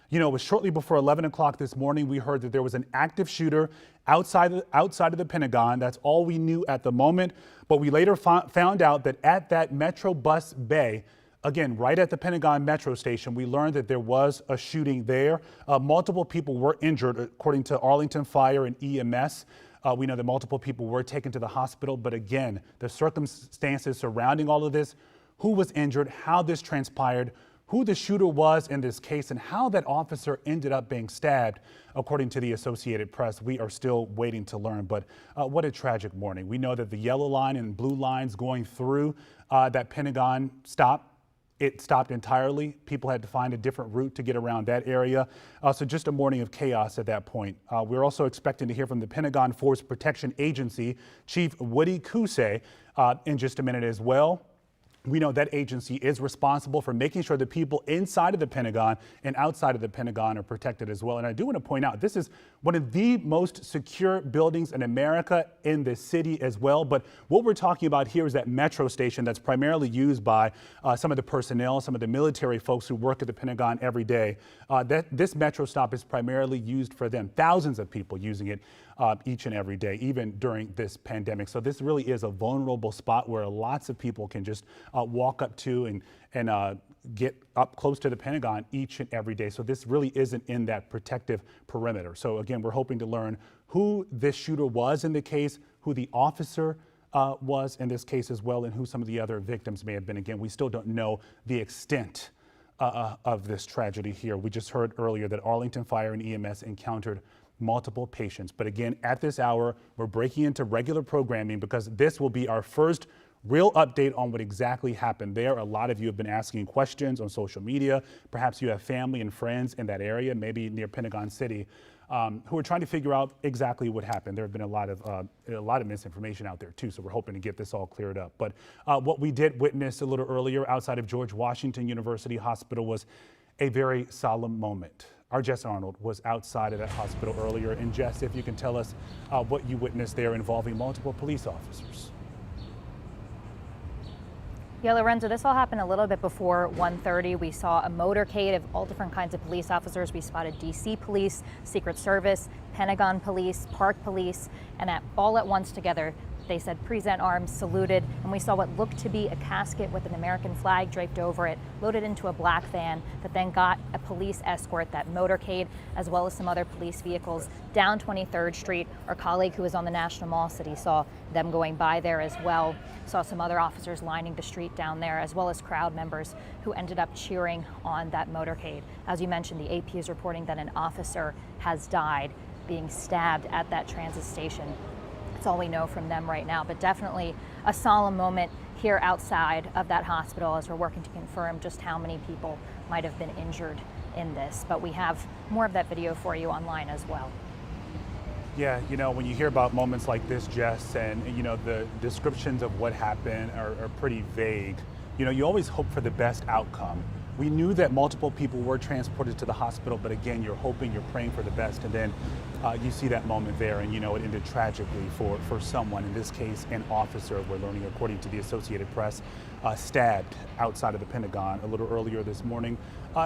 You know, it was shortly before 11 o'clock this morning, we heard that there was an active shooter outside of the Pentagon. That's all we knew at the moment. But we later found out that at that Metro bus bay, again, right at the Pentagon Metro station, we learned that there was a shooting there. Multiple people were injured, according to Arlington Fire and EMS. We know that multiple people were taken to the hospital. But again, the circumstances surrounding all of this, who was injured, how this transpired, who the shooter was in this case, and how that officer ended up being stabbed, according to the Associated Press, we are still waiting to learn. But what a tragic morning. We know that the yellow line and blue lines going through that Pentagon stopped. It stopped entirely. People had to find a different route to get around that area. So just a morning of chaos at that point. We're also expecting to hear from the Pentagon Force Protection Agency Chief Woody Cousay in just a minute as well. We know that agency is responsible for making sure the people inside of the Pentagon and outside of the Pentagon are protected as well. And I do want to point out, this is one of the most secure buildings in America, in the city as well. But what we're talking about here is that metro station that's primarily used by some of the personnel, some of the military folks who work at the Pentagon every day. This metro stop is primarily used for them. Thousands of people using it each and every day, even during this pandemic. So this really is a vulnerable spot where lots of people can just walk up to and get up close to the Pentagon each and every day. So this really isn't in that protective perimeter. So again, we're hoping to learn who this shooter was in the case, who the officer was in this case as well, and who some of the other victims may have been. Again, we still don't know the extent of this tragedy here. We just heard earlier that Arlington Fire and EMS encountered multiple patients. But again, at this hour, we're breaking into regular programming because this will be our first real update on what exactly happened there. A lot of you have been asking questions on social media. Perhaps you have family and friends in that area, maybe near Pentagon City, who are trying to figure out exactly what happened. There have been a lot of misinformation out there too, so we're hoping to get this all cleared up. But what we did witness a little earlier outside of George Washington University Hospital was a very solemn moment. Our Jess Arnold was outside of that hospital earlier. And Jess, if you can tell us what you witnessed there involving multiple police officers. Yeah, Lorenzo, this all happened a little bit before 1:30. We saw a motorcade of all different kinds of police officers. We spotted DC police, Secret Service, Pentagon police, Park police, and all at once together, they said present arms, saluted, and we saw what looked to be a casket with an American flag draped over it, loaded into a black van that then got a police escort, that motorcade, as well as some other police vehicles down 23rd Street. Our colleague who was on the National Mall said he saw them going by there as well. Saw some other officers lining the street down there, as well as crowd members who ended up cheering on that motorcade. As you mentioned, the AP is reporting that an officer has died being stabbed at that transit station. That's all we know from them right now, but definitely a solemn moment here outside of that hospital as we're working to confirm just how many people might have been injured in this. But we have more of that video for you online as well. Yeah, you know, when you hear about moments like this, Jess, and you know, the descriptions of what happened are pretty vague. You know, you always hope for the best outcome. We knew that multiple people were transported to the hospital, but again, you're hoping, you're praying for the best, and then you see that moment there, and you know, it ended tragically for someone, in this case, an officer, we're learning according to the Associated Press, stabbed outside of the Pentagon a little earlier this morning.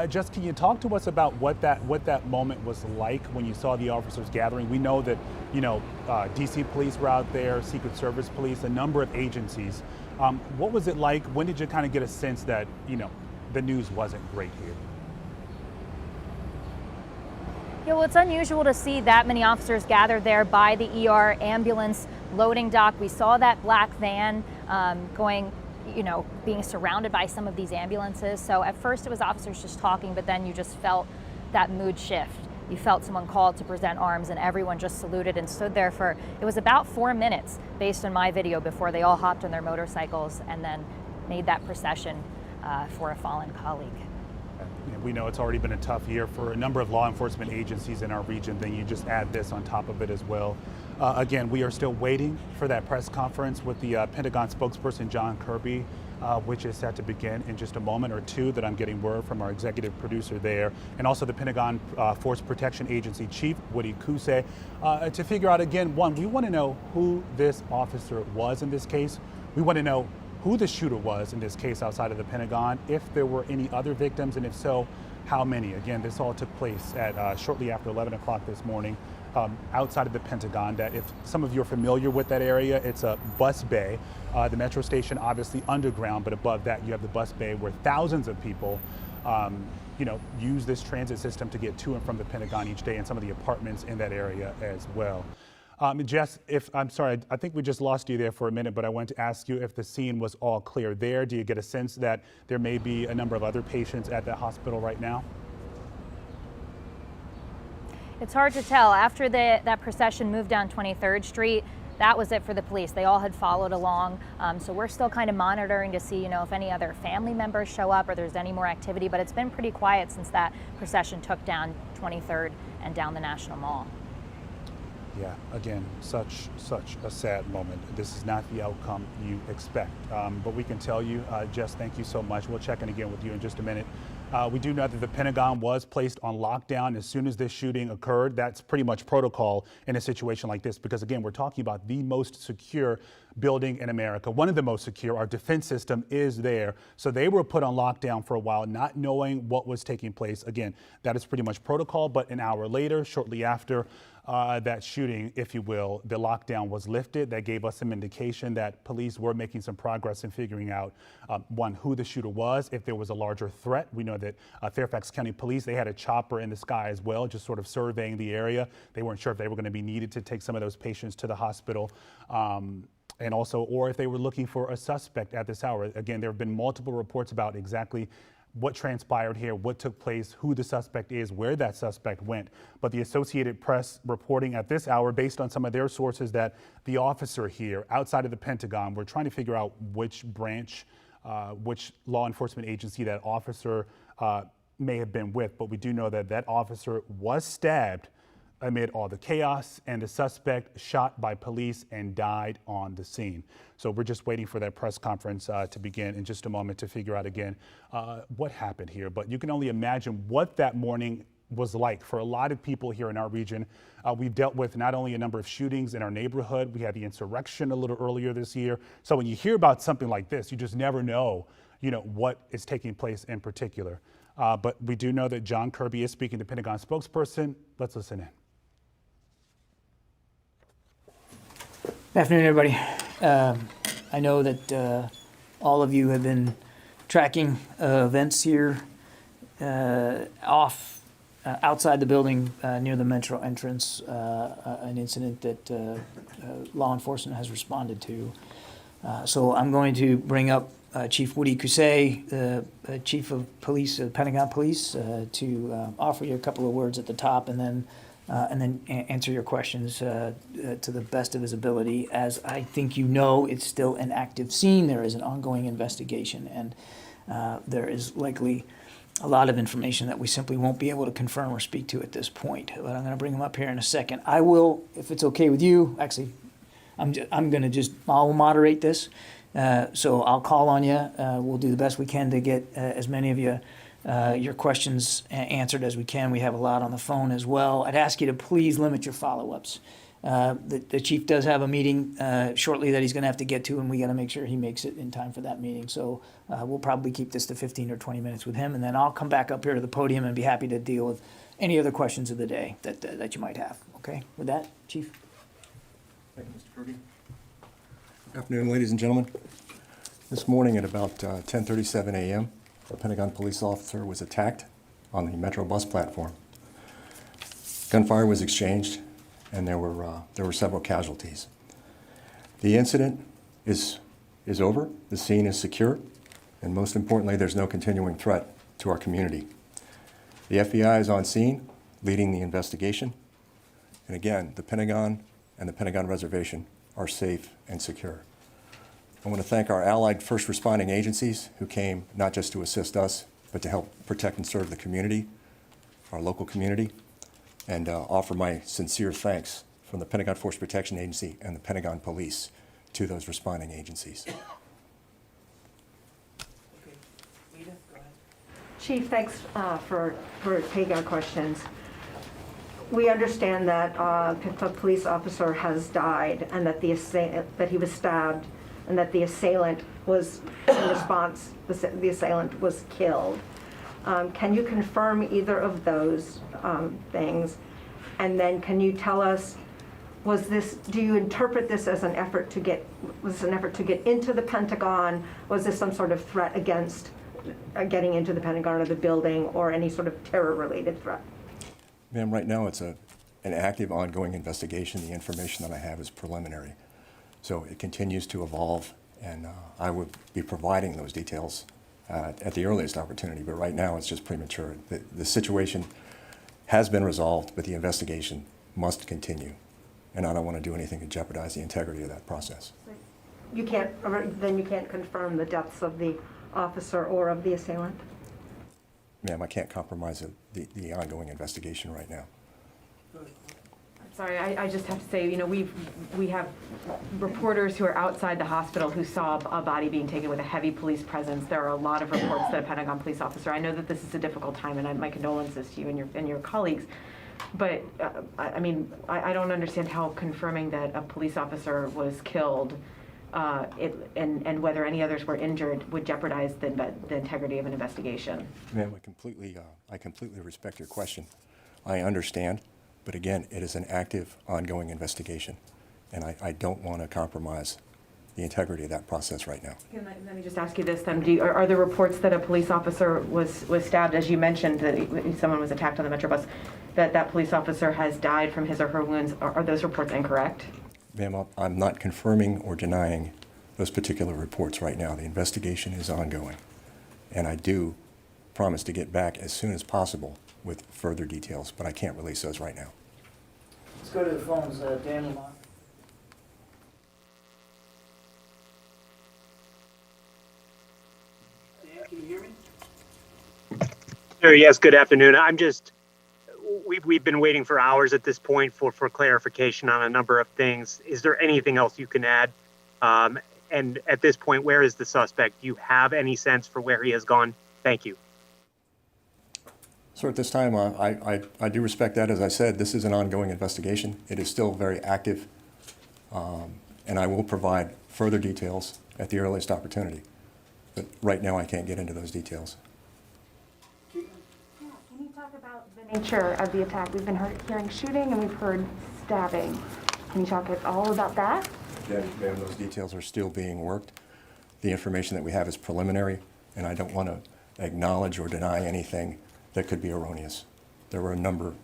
Jess, can you talk to us about what that moment was like when you saw the officers gathering? We know that, you know, DC police were out there, Secret Service police, a number of agencies. What was it like? When did you kind of get a sense that, you know, the news wasn't great here? Yeah, well, it's unusual to see that many officers gathered there by the ER ambulance loading dock. We saw that black van going, you know, being surrounded by some of these ambulances. So at first it was officers just talking, but then you just felt that mood shift. You felt someone called to present arms and everyone just saluted and stood there for, it was about 4 minutes based on my video before they all hopped on their motorcycles and then made that procession for a fallen colleague. We know it's already been a tough year for a number of law enforcement agencies in our region. Then you just add this on top of it as well. Again, we are still waiting for that press conference with the Pentagon spokesperson John Kirby, which is set to begin in just a moment or two, that I'm getting word from our executive producer there, and also the Pentagon Force Protection Agency Chief Woody Cousay, to figure out, again, one, we want to know who this officer was in this case. We want to know who the shooter was in this case outside of the Pentagon, if there were any other victims, and if so, how many. Again, this all took place at shortly after 11 o'clock this morning outside of the Pentagon. That if some of you are familiar with that area, it's a bus bay. The metro station obviously underground, but above that you have the bus bay where thousands of people use this transit system to get to and from the Pentagon each day, and some of the apartments in that area as well. Jess, I'm sorry, I think we just lost you there for a minute, but I wanted to ask you if the scene was all clear there. Do you get a sense that there may be a number of other patients at the hospital right now? It's hard to tell. After that procession moved down 23rd Street, that was it for the police. They all had followed along. So we're still kind of monitoring to see, if any other family members show up or there's any more activity, but it's been pretty quiet since that procession took down 23rd and down the National Mall. Yeah, again, such a sad moment. This is not the outcome you expect. But we can tell you, Jess, thank you so much. We'll check in again with you in just a minute. We do know that the Pentagon was placed on lockdown as soon as this shooting occurred. That's pretty much protocol in a situation like this, because again, we're talking about the most secure building in America, one of the most secure. Our defense system is there. So they were put on lockdown for a while, not knowing what was taking place. Again, that is pretty much protocol, but an hour later, shortly after that shooting, if you will, the lockdown was lifted. That gave us some indication that police were making some progress in figuring out, one, who the shooter was, if there was a larger threat. We know that Fairfax County Police, they had a chopper in the sky as well, just sort of surveying the area. They weren't sure if they were going to be needed to take some of those patients to the hospital. And also, or if they were looking for a suspect at this hour. Again, there have been multiple reports about exactly what transpired here, what took place, who the suspect is, where that suspect went. But the Associated Press reporting at this hour, based on some of their sources, that the officer here outside of the Pentagon, we're trying to figure out which branch, which law enforcement agency that officer may have been with. But we do know that that officer was stabbed amid all the chaos, and the suspect shot by police and died on the scene. So we're just waiting for that press conference to begin in just a moment to figure out again what happened here. But you can only imagine what that morning was like for a lot of people here in our region. We've dealt with not only a number of shootings in our neighborhood, we had the insurrection a little earlier this year. So when you hear about something like this, you just never know, what is taking place in particular. But we do know that John Kirby is speaking, the Pentagon spokesperson. Let's listen in. Good afternoon, everybody. I know that all of you have been tracking events here outside the building near the metro entrance, an incident that law enforcement has responded to. So I'm going to bring up Chief Woody Kusay, the Chief of Police, Pentagon Police, to offer you a couple of words at the top, and then answer your questions to the best of his ability. As I think it's still an active scene. There is an ongoing investigation, and there is likely a lot of information that we simply won't be able to confirm or speak to at this point. But I'm going to bring him up here in a second. I will, if it's okay with you, actually, I'll moderate this. So I'll call on you. We'll do the best we can to get as many of you your questions answered as we can. We have a lot on the phone as well. I'd ask you to please limit your follow-ups. The chief does have a meeting shortly that he's going to have to get to, and we got to make sure he makes it in time for that meeting. So we'll probably keep this to 15 or 20 minutes with him, and then I'll come back up here to the podium and be happy to deal with any other questions of the day that you might have. Okay, with that, Chief. Thank you, Mr. Kirby. Good afternoon, ladies and gentlemen. This morning at about 10:37 a.m., a Pentagon police officer was attacked on the Metro bus platform. Gunfire was exchanged, and there were several casualties. The incident is over. The scene is secure, and most importantly, there's no continuing threat to our community. The FBI is on scene, leading the investigation, and again, the Pentagon and the Pentagon Reservation are safe and secure. I want to thank our allied first responding agencies who came not just to assist us, but to help protect and serve the community, our local community, and offer my sincere thanks from the Pentagon Force Protection Agency and the Pentagon Police to those responding agencies. Okay. Lita, go ahead. Chief, thanks for taking our questions. We understand that a police officer has died and that that he was stabbed, and that the assailant was, in response, the assailant was killed. Can you confirm either of those things? And then can you tell us, do you interpret this as was this an effort to get into the Pentagon? Was this some sort of threat against getting into the Pentagon or the building, or any sort of terror-related threat? Ma'am, right now it's an active, ongoing investigation. The information that I have is preliminary. So it continues to evolve, and I would be providing those details at the earliest opportunity, but right now it's just premature. The situation has been resolved, but the investigation must continue, and I don't want to do anything to jeopardize the integrity of that process. You can't confirm the deaths of the officer or of the assailant? Ma'am, I can't compromise the ongoing investigation right now. Sorry, I just have to say, you know, we have reporters who are outside the hospital who saw a body being taken with a heavy police presence. There are a lot of reports that a Pentagon police officer, I know that this is a difficult time, and my condolences to you and your colleagues, but I mean, I don't understand how confirming that a police officer was killed and whether any others were injured would jeopardize the integrity of an investigation. Ma'am, I completely respect your question. I understand. But again, it is an active, ongoing investigation, and I don't want to compromise the integrity of that process right now. Let me just ask you this then. Are there reports that a police officer was stabbed, as you mentioned, that someone was attacked on the Metro bus, that police officer has died from his or her wounds? Are those reports incorrect? Ma'am, I'm not confirming or denying those particular reports right now. The investigation is ongoing, and I do promise to get back as soon as possible with further details, but I can't release those right now. Let's go to the phones, Dan Lamont. Dan, can you hear me? Sure, yes, good afternoon. We've been waiting for hours at this point for clarification on a number of things. Is there anything else you can add? And at this point, where is the suspect? Do you have any sense for where he has gone? Thank you. Sir, at this time, I do respect that. As I said, this is an ongoing investigation. It is still very active, and I will provide further details at the earliest opportunity. But right now, I can't get into those details. Can you talk about the nature of the attack? We've been hearing shooting and we've heard stabbing. Can you talk all about that? Yeah, ma'am, those details are still being worked. The information that we have is preliminary, and I don't want to acknowledge or deny anything that could be erroneous. There were a number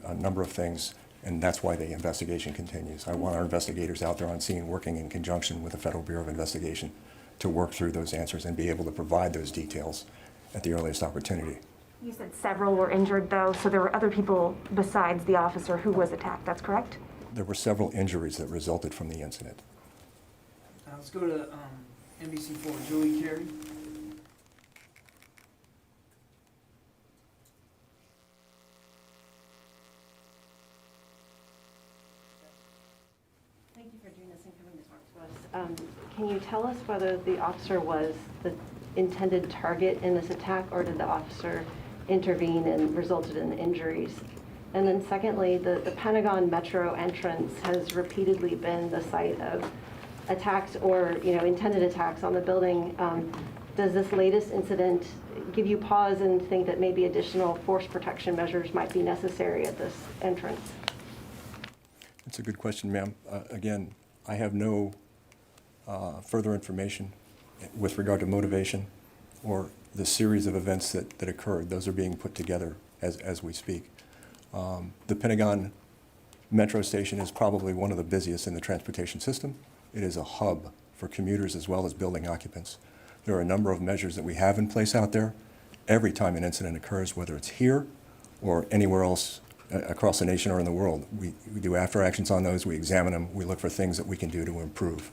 of things, and that's why the investigation continues. I want our investigators out there on scene working in conjunction with the Federal Bureau of Investigation to work through those answers and be able to provide those details at the earliest opportunity. You said several were injured, though, so there were other people besides the officer who was attacked. That's correct? There were several injuries that resulted from the incident. Let's go to NBC4, Julie Carey. Thank you for doing this and coming to talk to us. Can you tell us whether the officer was the intended target in this attack, or did the officer intervene and resulted in injuries? And then secondly, the Pentagon Metro entrance has repeatedly been the site of attacks or intended attacks on the building. Does this latest incident give you pause and think that maybe additional force protection measures might be necessary at this entrance? That's a good question, ma'am. Again, I have no further information with regard to motivation or the series of events that occurred. Those are being put together as we speak. The Pentagon Metro station is probably one of the busiest in the transportation system. It is a hub for commuters as well as building occupants. There are a number of measures that we have in place out there. Every time an incident occurs, whether it's here or anywhere else across the nation or in the world, we do after actions on those, we examine them, we look for things that we can do to improve.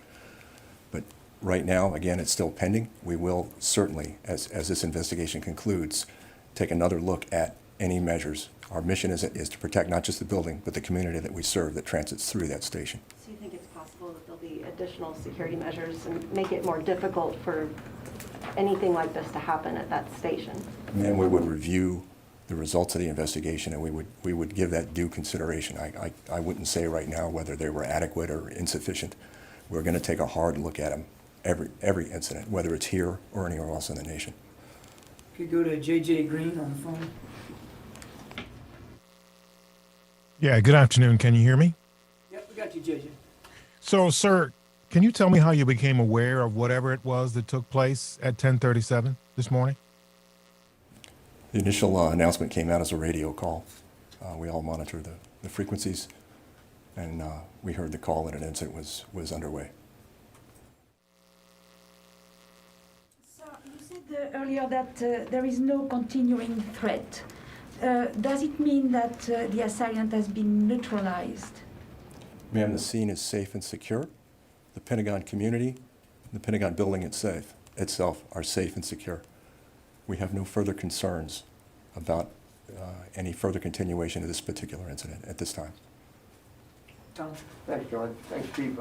But right now, again, it's still pending. We will certainly, as this investigation concludes, take another look at any measures. Our mission is to protect not just the building, but the community that we serve that transits through that station. So you think it's possible that there'll be additional security measures and make it more difficult for anything like this to happen at that station? And we would review the results of the investigation, and we would give that due consideration. I wouldn't say right now whether they were adequate or insufficient. We're going to take a hard look at them, every incident, whether it's here or anywhere else in the nation. Could go to JJ Green on the phone. Yeah, good afternoon. Can you hear me? Yep, we got you, JJ. So, sir, can you tell me how you became aware of whatever it was that took place at 10:37 this morning? The initial announcement came out as a radio call. We all monitor the frequencies, and we heard the call that an incident was underway. So you said earlier that there is no continuing threat. Does it mean that the assailant has been neutralized? Ma'am, the scene is safe and secure. The Pentagon community, the Pentagon building itself are safe and secure. We have no further concerns about any further continuation of this particular incident at this time. Tom? Thanks, John. Thanks, Chief.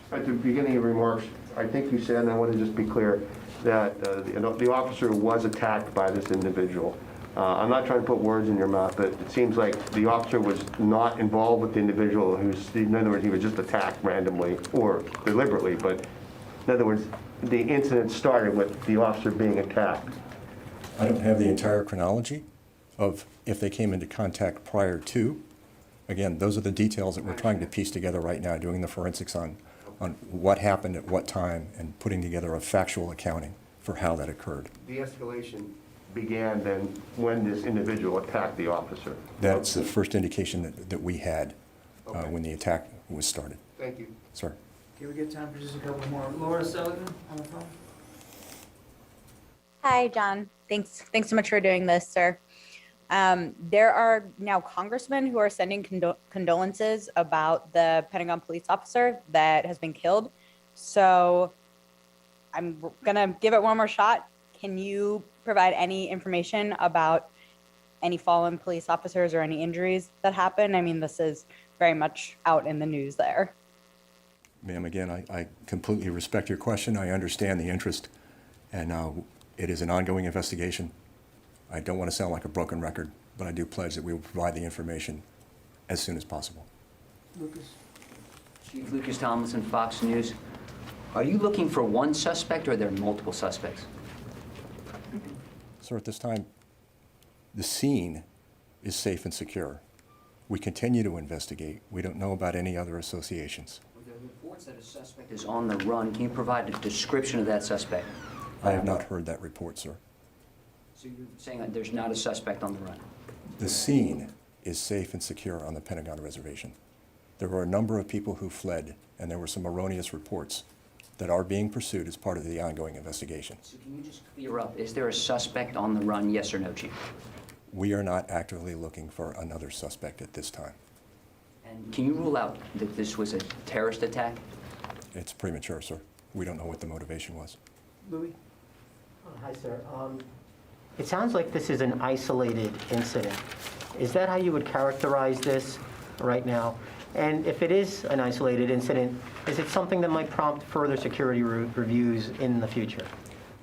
At the beginning of your remarks, I think you said, and I want to just be clear, that the officer was attacked by this individual. I'm not trying to put words in your mouth, but it seems like the officer was not involved with the individual in other words, he was just attacked randomly or deliberately, but in other words, the incident started with the officer being attacked. I don't have the entire chronology of if they came into contact prior to. Again, those are the details that we're trying to piece together right now, doing the forensics on what happened at what time and putting together a factual accounting for how that occurred. The escalation began then when this individual attacked the officer. That's the first indication that we had Okay. when the attack was started. Thank you. Sir. Okay, we get time for just a couple more. Laura Sullivan on the phone. Hi, John. Thanks so much for doing this, sir. There are now congressmen who are sending condolences about the Pentagon police officer that has been killed. So I'm gonna give it one more shot. Can you provide any information about any fallen police officers or any injuries that happened? I mean, this is very much out in the news there. Ma'am, again, I completely respect your question. I understand the interest, and it is an ongoing investigation. I don't want to sound like a broken record, but I do pledge that we will provide the information as soon as possible. Lucas? Chief Lucas Tomlinson, Fox News. Are you looking for one suspect or are there multiple suspects? Sir, at this time, the scene is safe and secure. We continue to investigate. We don't know about any other associations. With the reports that a suspect is on the run, can you provide a description of that suspect? I have not heard that report, sir. So you're saying that there's not a suspect on the run? The scene is safe and secure on the Pentagon reservation. There were a number of people who fled, and there were some erroneous reports that are being pursued as part of the ongoing investigation. So can you just clear up, is there a suspect on the run, yes or no, Chief? We are not actively looking for another suspect at this time. And can you rule out that this was a terrorist attack? It's premature, sir. We don't know what the motivation was. Louis? Hi, sir. It sounds like this is an isolated incident. Is that how you would characterize this right now? And if it is an isolated incident, is it something that might prompt further security reviews in the future?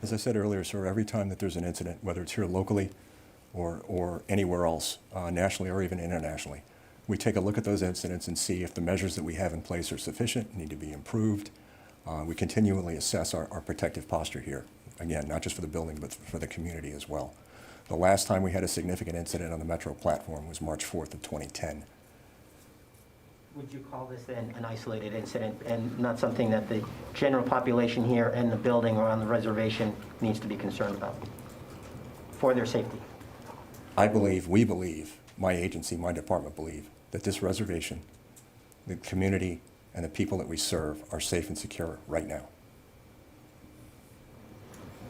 As I said earlier, sir, every time that there's an incident, whether it's here locally or anywhere else, nationally or even internationally, we take a look at those incidents and see if the measures that we have in place are sufficient, need to be improved. We continually assess our protective posture here. Again, not just for the building, but for the community as well. The last time we had a significant incident on the Metro platform was March 4th of 2010. Would you call this then an isolated incident and not something that the general population here and the building or on the reservation needs to be concerned about for their safety? We believe, my agency, my department believe, that this reservation, the community, and the people that we serve are safe and secure right now.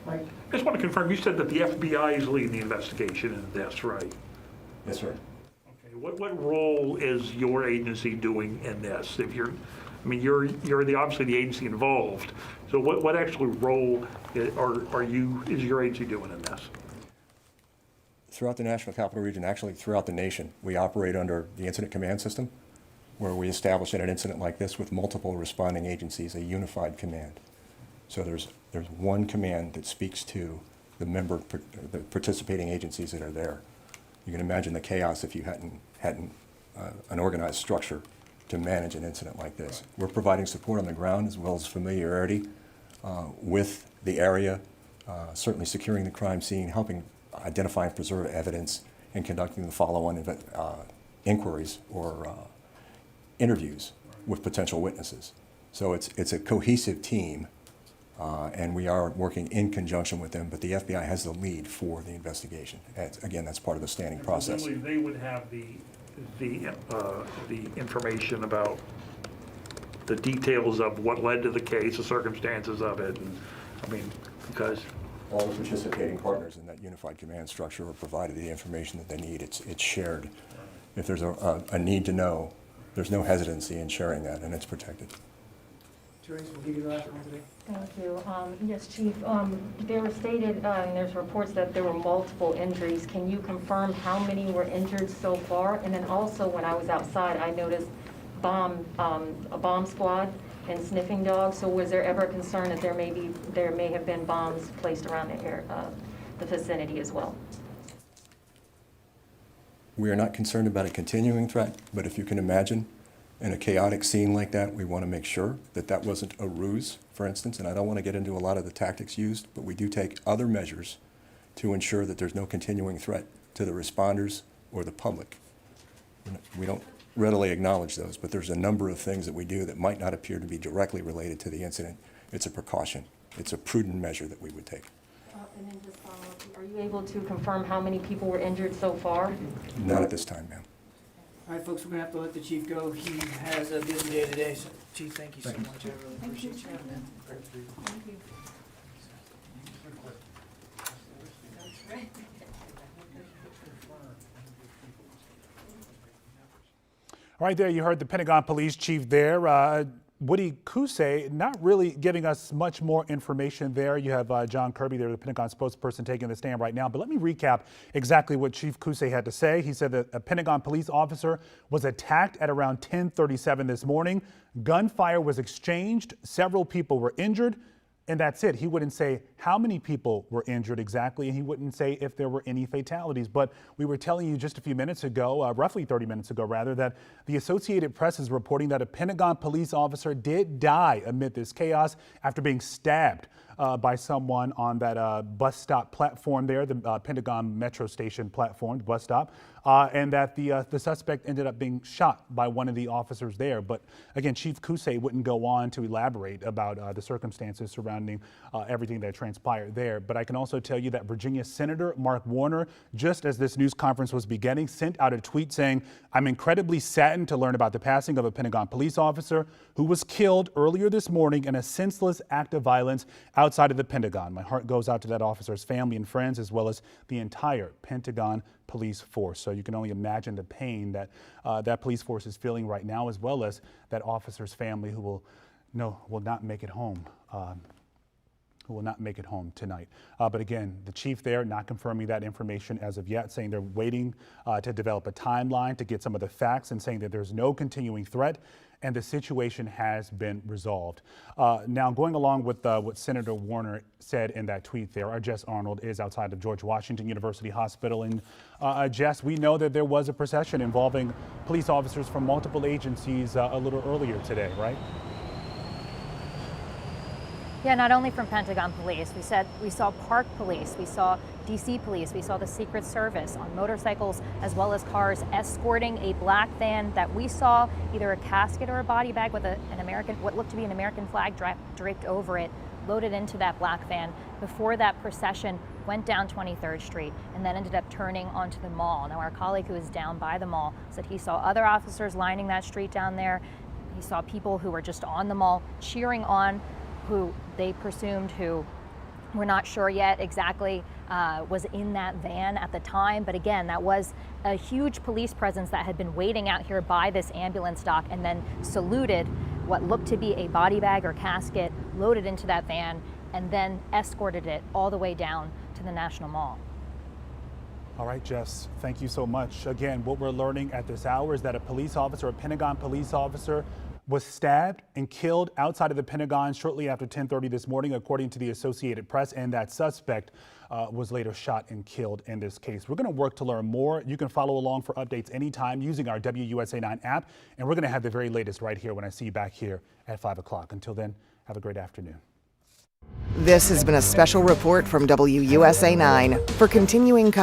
Mike? I just want to confirm, you said that the FBI is leading the investigation into this, right? Yes, sir. Okay. What role is your agency doing in this? If you're obviously the agency involved. So what actual role is your agency doing in this? Throughout the National Capital Region, actually throughout the nation, we operate under the Incident Command System, where we establish in an incident like this with multiple responding agencies a unified command. So there's one command that speaks to the participating agencies that are there. You can imagine the chaos if you hadn't an organized structure to manage an incident like this. We're providing support on the ground as well as familiarity with the area, certainly securing the crime scene, helping identify and preserve evidence, and conducting the follow-on inquiries or interviews with potential witnesses. So it's a cohesive team, and we are working in conjunction with them, but the FBI has the lead for the investigation. Again, that's part of the standing process. Presumably, they would have the information about the details of what led to the case, the circumstances of it, and, I mean, because all the participating partners in that unified command structure are provided the information that they need. It's shared. If there's a need to know, there's no hesitancy in sharing that, and it's protected. Therese, we'll give you the last one today. Thank you. Yes, Chief, there were stated, and there's reports that there were multiple injuries. Can you confirm how many were injured so far? And then also, when I was outside, I noticed a bomb squad and sniffing dogs. So was there ever a concern that there may have been bombs placed around the vicinity as well? We are not concerned about a continuing threat, but if you can imagine, in a chaotic scene like that, we want to make sure that that wasn't a ruse, for instance, and I don't want to get into a lot of the tactics used, but we do take other measures to ensure that there's no continuing threat to the responders or the public. We don't readily acknowledge those, but there's a number of things that we do that might not appear to be directly related to the incident. It's a precaution. It's a prudent measure that we would take. And then just follow up, are you able to confirm how many people were injured so far? Not at this time, ma'am. All right, folks, we're gonna have to let the chief go. He has a busy day today, so Chief, thank you so much. I really appreciate you coming in. Thank you. All right, there you heard the Pentagon Police Chief there. Woody Kusei not really giving us much more information there. You have John Kirby there, the Pentagon spokesperson, taking the stand right now. But let me recap exactly what Chief Kusei had to say. He said that a Pentagon police officer was attacked at around 10:37 this morning. Gunfire was exchanged. Several people were injured. And that's it. He wouldn't say how many people were injured exactly, and he wouldn't say if there were any fatalities. But we were telling you just a few minutes ago, roughly 30 minutes ago rather, that the Associated Press is reporting that a Pentagon police officer did die amid this chaos after being stabbed by someone on that bus stop platform there, the Pentagon metro station platform, bus stop, and that the suspect ended up being shot by one of the officers there. But again, Chief Kusei wouldn't go on to elaborate about the circumstances surrounding everything that transpired there. But I can also tell you that Virginia Senator Mark Warner, just as this news conference was beginning, sent out a tweet saying, "I'm incredibly saddened to learn about the passing of a Pentagon police officer who was killed earlier this morning in a senseless act of violence outside of the Pentagon. My heart goes out to that officer's family and friends, as well as the entire Pentagon police force." So you can only imagine the pain that that police force is feeling right now, as well as that officer's family who will not make it home. Who will not make it home tonight. But again, the chief there not confirming that information as of yet, saying they're waiting to develop a timeline to get some of the facts, and saying that there's no continuing threat and the situation has been resolved. Now, going along with what Senator Warner said in that tweet there, our Jess Arnold is outside of George Washington University Hospital. And Jess, we know that there was a procession involving police officers from multiple agencies a little earlier today, right? Yeah, not only from Pentagon Police. We saw Park Police, we saw DC Police, we saw the Secret Service on motorcycles as well as cars escorting a black van that we saw either a casket or a body bag with what looked to be an American flag draped over it, loaded into that black van before that procession went down 23rd Street and then ended up turning onto the mall. Now, our colleague who is down by the mall said he saw other officers lining that street down there. He saw people who were just on the mall cheering on who they presumed, who we're not sure yet exactly was in that van at the time. But again, that was a huge police presence that had been waiting out here by this ambulance dock and then saluted what looked to be a body bag or casket, loaded into that van, and then escorted it all the way down to the National Mall. All right, Jess, thank you so much. Again, what we're learning at this hour is that a police officer, a Pentagon police officer, was stabbed and killed outside of the Pentagon shortly after 10:30 this morning, according to the Associated Press, and that suspect was later shot and killed in this case. We're going to work to learn more. You can follow along for updates anytime using our WUSA 9 app, and we're going to have the very latest right here when I see you back here at 5 o'clock. Until then, have a great afternoon. This has been a special report from WUSA 9. For continuing coverage